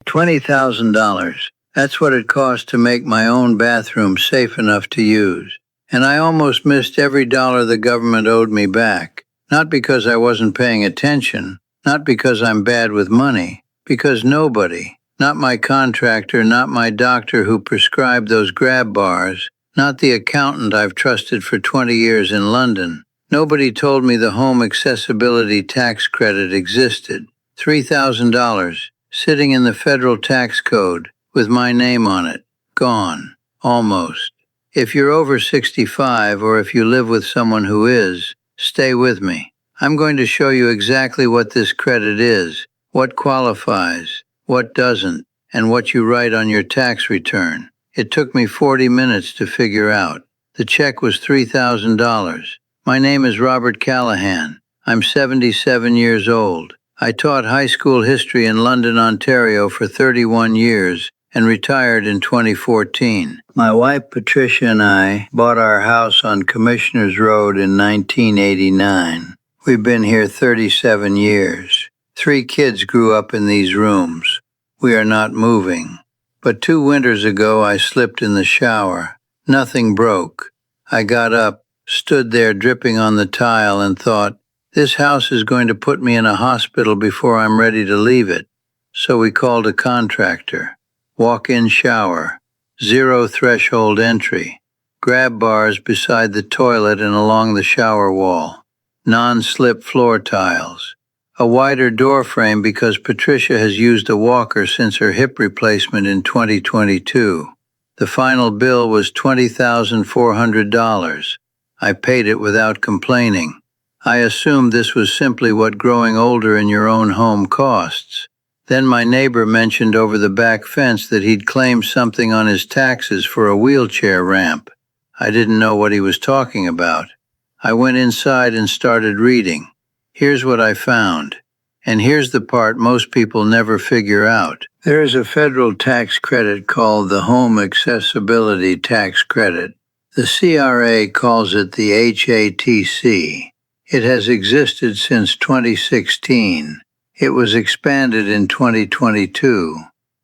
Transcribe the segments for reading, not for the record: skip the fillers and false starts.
$20,000. That's what it cost to make my own bathroom safe enough to use. And I almost missed every dollar the government owed me back. Not because I wasn't paying attention, not because I'm bad with money, because nobody, not my contractor, not my doctor who prescribed those grab bars, not the accountant I've trusted for 20 years in London, nobody told me the home accessibility tax credit existed. $3,000, sitting in the federal tax code, with my name on it. Gone. Almost. If you're over 65 or if you live with someone who is, stay with me. I'm going to show you exactly what this credit is, what qualifies, what doesn't, and what you write on your tax return. It took me 40 minutes to figure out. The check was $3,000. My name is Robert Callahan. I'm 77 years old. I taught high school history in London, Ontario for 31 years and retired in 2014. My wife Patricia and I bought our house on Commissioners Road in 1989. We've been here 37 years. 3 kids grew up in these rooms. We are not moving. But 2 winters ago I slipped in the shower. Nothing broke. I got up, stood there dripping on the tile and thought, this house is going to put me in a hospital before I'm ready to leave it. So we called a contractor. Walk-in shower, 0 threshold entry, grab bars beside the toilet and along the shower wall, non-slip floor tiles, a wider door frame because Patricia has used a walker since her hip replacement in 2022. The final bill was $20,400. I paid it without complaining. I assumed this was simply what growing older in your own home costs. Then my neighbor mentioned over the back fence that he'd claimed something on his taxes for a wheelchair ramp. I didn't know what he was talking about. I went inside and started reading. Here's what I found. And here's the part most people never figure out. There is a federal tax credit called the Home Accessibility Tax Credit. The CRA calls it the HATC. It has existed since 2016. It was expanded in 2022.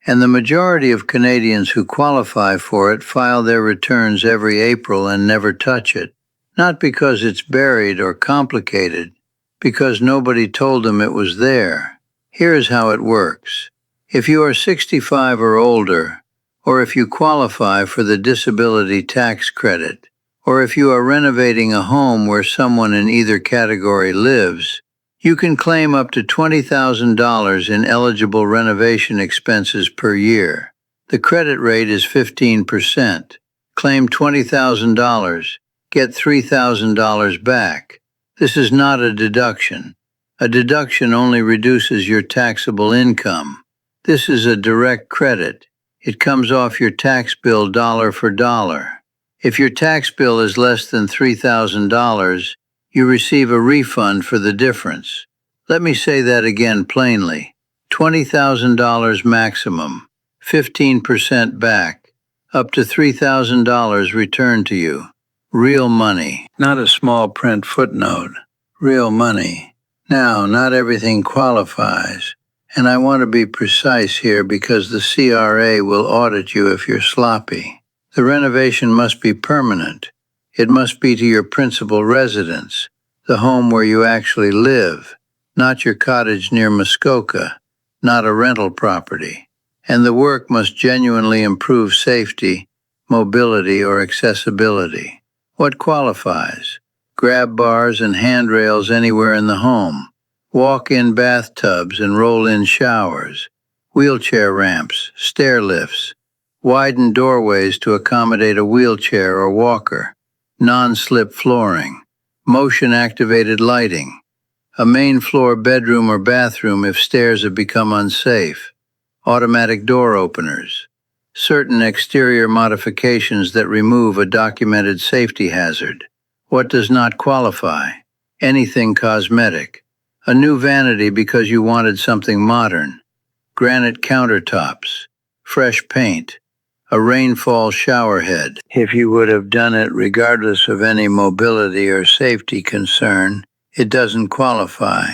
And the majority of Canadians who qualify for it file their returns every April and never touch it. Not because it's buried or complicated, because nobody told them it was there. Here is how it works. If you are 65 or older, or if you qualify for the disability tax credit, or if you are renovating a home where someone in either category lives, you can claim up to $20,000 in eligible renovation expenses per year. The credit rate is 15%. Claim $20,000, get $3,000 back. This is not a deduction. A deduction only reduces your taxable income. This is a direct credit. It comes off your tax bill dollar for dollar. If your tax bill is less than $3,000, you receive a refund for the difference. Let me say that again plainly. $20,000 maximum, 15% back, up to $3,000 returned to you. Real money, not a small print footnote. Real money. Now, not everything qualifies, and I want to be precise here because the CRA will audit you if you're sloppy. The renovation must be permanent. It must be to your principal residence, the home where you actually live, not your cottage near Muskoka, not a rental property. And the work must genuinely improve safety, mobility, or accessibility. What qualifies? Grab bars and handrails anywhere in the home, walk-in bathtubs and roll-in showers, wheelchair ramps, stair lifts, widened doorways to accommodate a wheelchair or walker, non-slip flooring, motion-activated lighting, a main floor bedroom or bathroom if stairs have become unsafe, automatic door openers, certain exterior modifications that remove a documented safety hazard. What does not qualify? Anything cosmetic. A new vanity because you wanted something modern, granite countertops, fresh paint, a rainfall shower head. If you would have done it regardless of any mobility or safety concern, it doesn't qualify.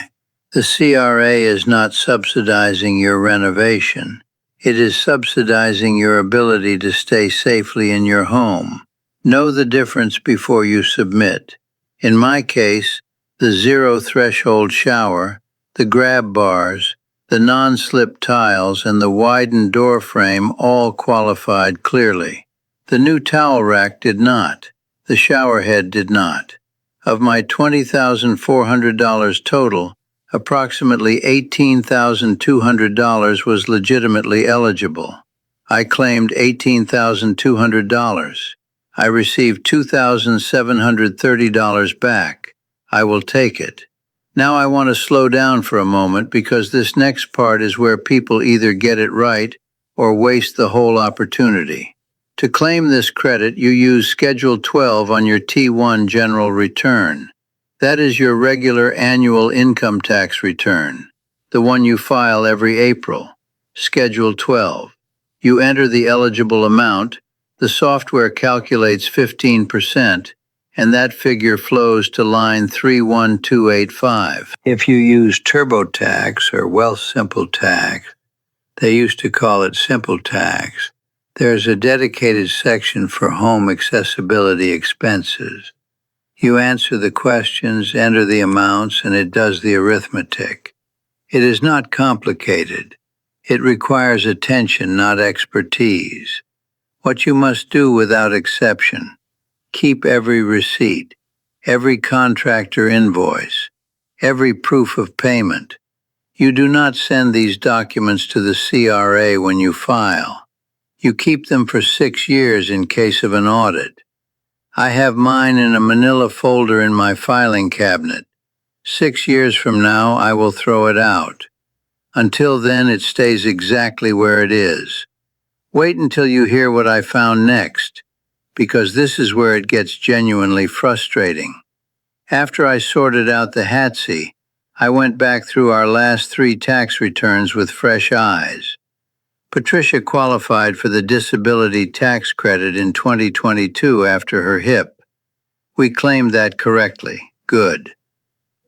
The CRA is not subsidizing your renovation. It is subsidizing your ability to stay safely in your home. Know the difference before you submit. In my case, the zero threshold shower, the grab bars, the non-slip tiles, and the widened door frame all qualified clearly. The new towel rack did not. The shower head did not. Of my $20,400 total, approximately $18,200 was legitimately eligible. I claimed $18,200. I received $2,730 back. I will take it. Now I want to slow down for a moment because this next part is where people either get it right or waste the whole opportunity. To claim this credit, you use Schedule 12 on your T1 general return. That is your regular annual income tax return, the one you file every April. Schedule 12. You enter the eligible amount, the software calculates 15%, and that figure flows to line 31285. If you use TurboTax or Wealthsimple Tax, they used to call it Simple Tax, there's a dedicated section for home accessibility expenses. You answer the questions, enter the amounts, and it does the arithmetic. It is not complicated. It requires attention, not expertise. What you must do without exception: keep every receipt, every contractor invoice, every proof of payment. You do not send these documents to the CRA when you file. You keep them for 6 years in case of an audit. I have mine in a manila folder in my filing cabinet. 6 years from now, I will throw it out. Until then, it stays exactly where it is. Wait until you hear what I found next, because this is where it gets genuinely frustrating. After I sorted out the Hatsy, I went back through our last 3 tax returns with fresh eyes. Patricia qualified for the disability tax credit in 2022 after her hip. We claimed that correctly. Good.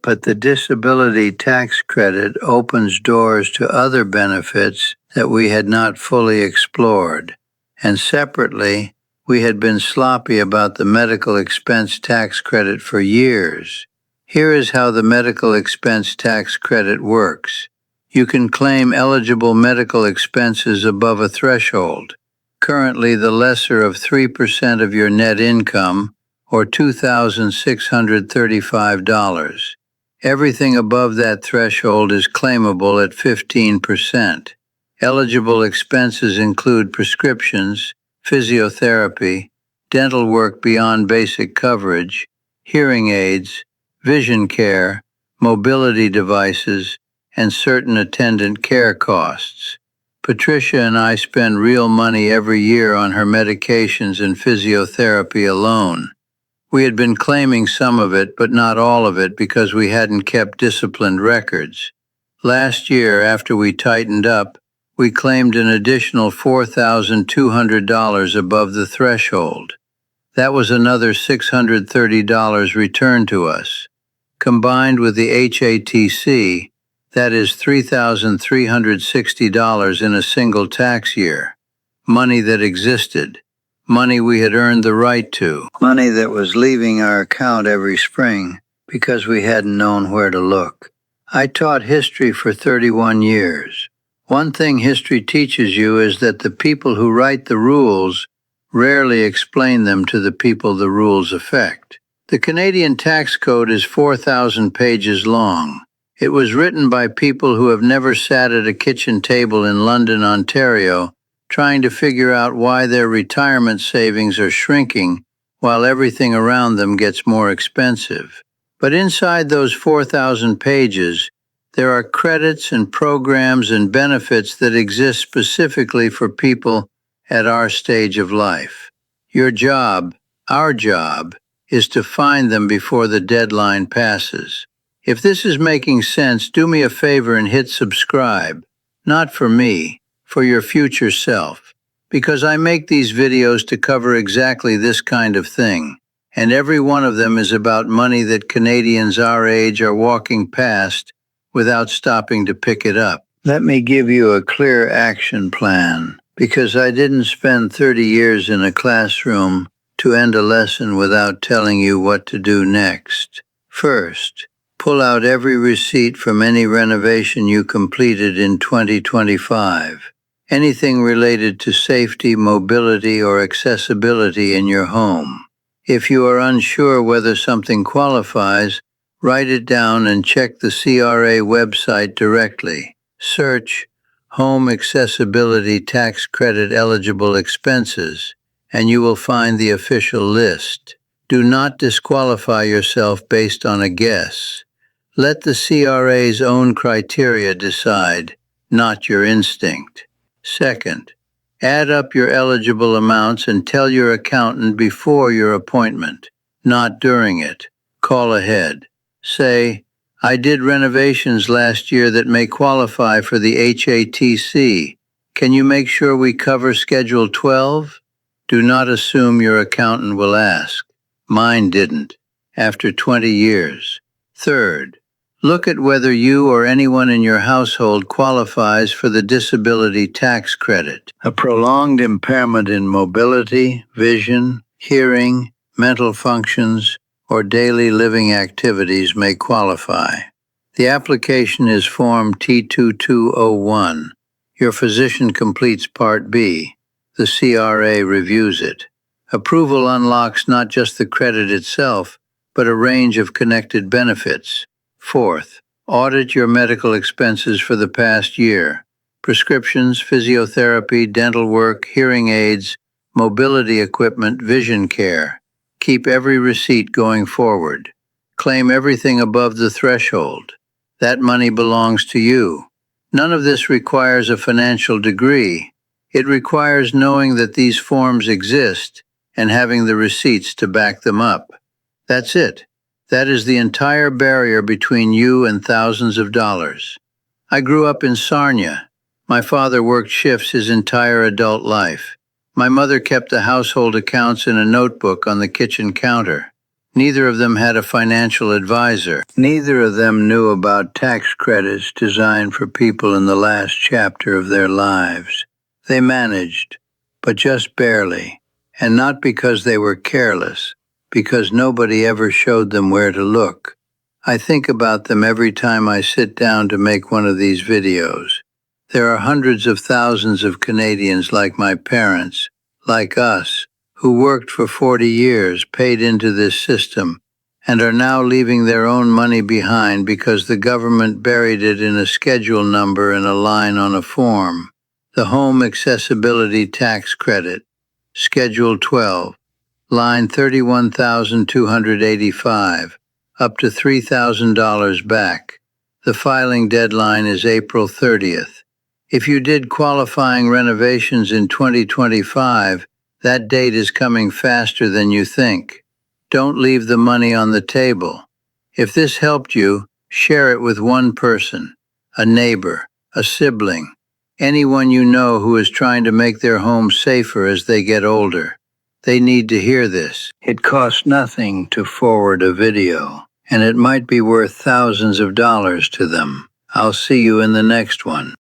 But the disability tax credit opens doors to other benefits that we had not fully explored. And separately, we had been sloppy about the medical expense tax credit for years. Here is how the medical expense tax credit works. You can claim eligible medical expenses above a threshold, currently the lesser of 3% of your net income, or $2,635. Everything above that threshold is claimable at 15%. Eligible expenses include prescriptions, physiotherapy, dental work beyond basic coverage, hearing aids, vision care, mobility devices, and certain attendant care costs. Patricia and I spend real money every year on her medications and physiotherapy alone. We had been claiming some of it, but not all of it because we hadn't kept disciplined records. Last year, after we tightened up, we claimed an additional $4,200 above the threshold. That was another $630 returned to us. Combined with the HATC, that is $3,360 in a single tax year. Money that existed. Money we had earned the right to. Money that was leaving our account every spring because we hadn't known where to look. I taught history for 31 years. One thing history teaches you is that the people who write the rules rarely explain them to the people the rules affect. The Canadian tax code is 4,000 pages long. It was written by people who have never sat at a kitchen table in London, Ontario, trying to figure out why their retirement savings are shrinking while everything around them gets more expensive. But inside those 4,000 pages, there are credits and programs and benefits that exist specifically for people at our stage of life. Your job, our job, is to find them before the deadline passes. If this is making sense, do me a favor and hit subscribe. Not for me, for your future self. Because I make these videos to cover exactly this kind of thing. And every one of them is about money that Canadians our age are walking past without stopping to pick it up. Let me give you a clear action plan, because I didn't spend 30 years in a classroom to end a lesson without telling you what to do next. First, pull out every receipt from any renovation you completed in 2025. Anything related to safety, mobility, or accessibility in your home. If you are unsure whether something qualifies, write it down and check the CRA website directly. Search Home Accessibility Tax Credit Eligible Expenses, and you will find the official list. Do not disqualify yourself based on a guess. Let the CRA's own criteria decide, not your instinct. Second, add up your eligible amounts and tell your accountant before your appointment, not during it. Call ahead. Say, I did renovations last year that may qualify for the HATC. Can you make sure we cover Schedule 12? Do not assume your accountant will ask. Mine didn't, after 20 years. Third, look at whether you or anyone in your household qualifies for the disability tax credit. A prolonged impairment in mobility, vision, hearing, mental functions, or daily living activities may qualify. The application is Form T2201. Your physician completes Part B. The CRA reviews it. Approval unlocks not just the credit itself, but a range of connected benefits. Fourth, audit your medical expenses for the past year. Prescriptions, physiotherapy, dental work, hearing aids, mobility equipment, vision care. Keep every receipt going forward. Claim everything above the threshold. That money belongs to you. None of this requires a financial degree. It requires knowing that these forms exist and having the receipts to back them up. That's it. That is the entire barrier between you and thousands of dollars. I grew up in Sarnia. My father worked shifts his entire adult life. My mother kept the household accounts in a notebook on the kitchen counter. Neither of them had a financial advisor. Neither of them knew about tax credits designed for people in the last chapter of their lives. They managed, but just barely, and not because they were careless, because nobody ever showed them where to look. I think about them every time I sit down to make one of these videos. There are hundreds of thousands of Canadians like my parents, like us, who worked for 40 years, paid into this system, and are now leaving their own money behind because the government buried it in a schedule number and a line on a form. The Home Accessibility Tax Credit, Schedule 12, line 31,285, up to $3,000 back. The filing deadline is April 30th. If you did qualifying renovations in 2025, that date is coming faster than you think. Don't leave the money on the table. If this helped you, share it with one person, a neighbor, a sibling, anyone you know who is trying to make their home safer as they get older. They need to hear this. It costs nothing to forward a video, and it might be worth thousands of dollars to them. I'll see you in the next one.